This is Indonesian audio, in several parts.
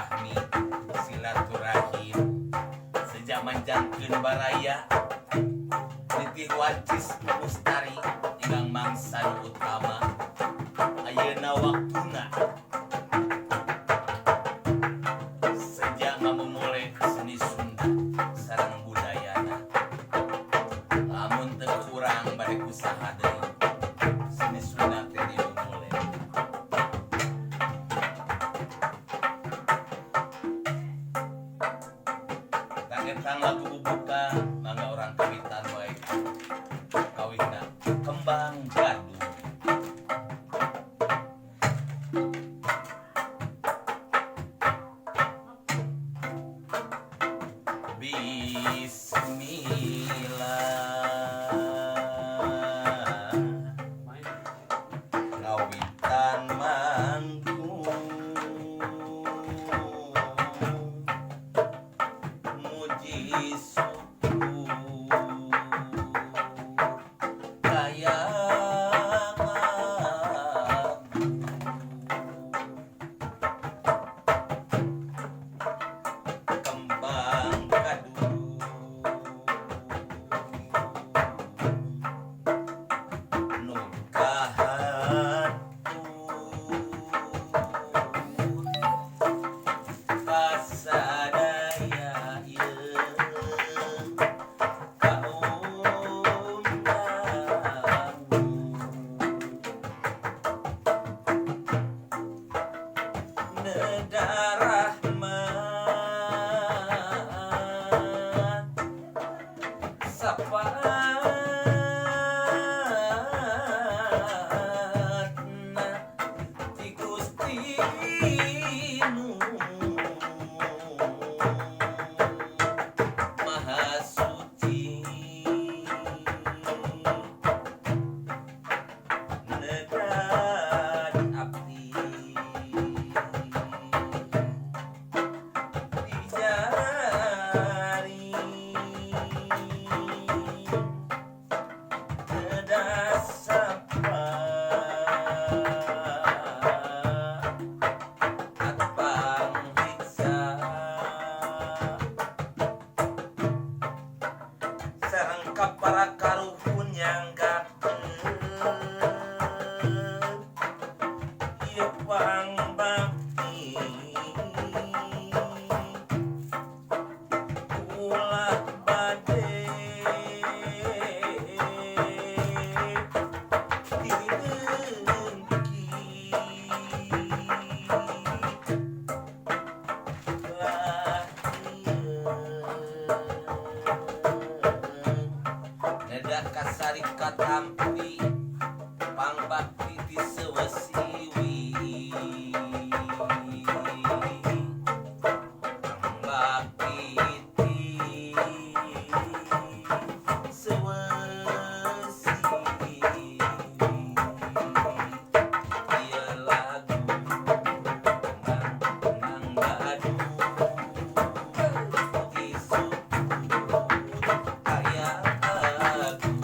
silaturahmi silaturahim sejak manjangkeun baraya nitih wacis mustari ingang mangsa nu utama ayeuna waktuna sejak ngamumule seni Sunda sareng budayana lamun teu kurang bade kusaha deui seni Sunda teh dimulai. Tang lagu buka mangga orang kawitan wae kawihna kembang gaduh. Bismillah ngawitan manggung muji suku kaya kembang gaduh nukahan pasadaya ieu kaum tamu neda rahmat sapaatna ti Gusti nu Maha Suci nedan abdi dijari nedas sapa atpang hiksa sareng para karuhun nyanggakeun ieu pangbakti ulah bade diengki lah neda kasari katampi pangbakti disewesiwi pangbakti ti sewesi ieu lagu kembang gaduh muji suku kaya agung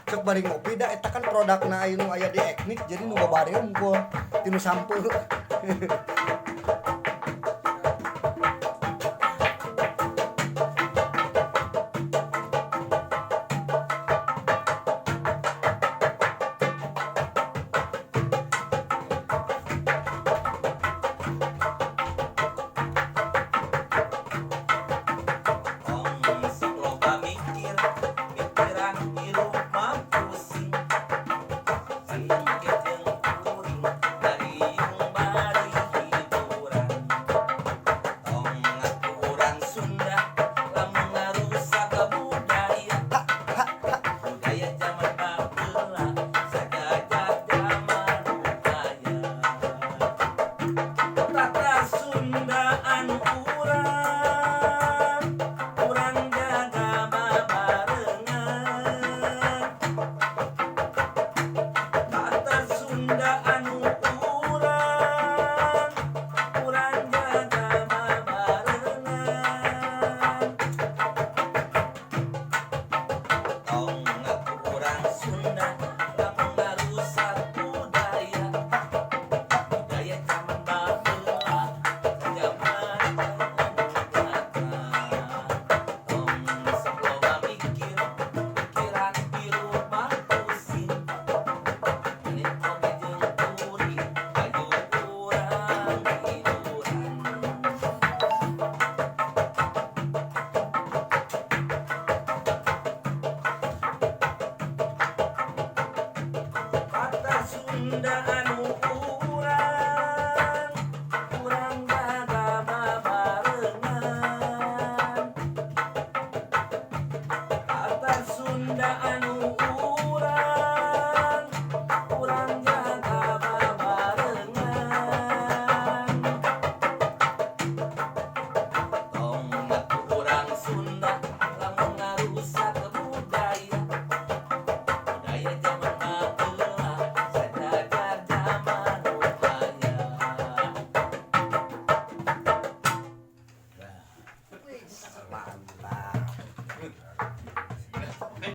cek bari ngopi da eta kan produkna anu aya di Eknik jadi nu babareum ku tinu sampeu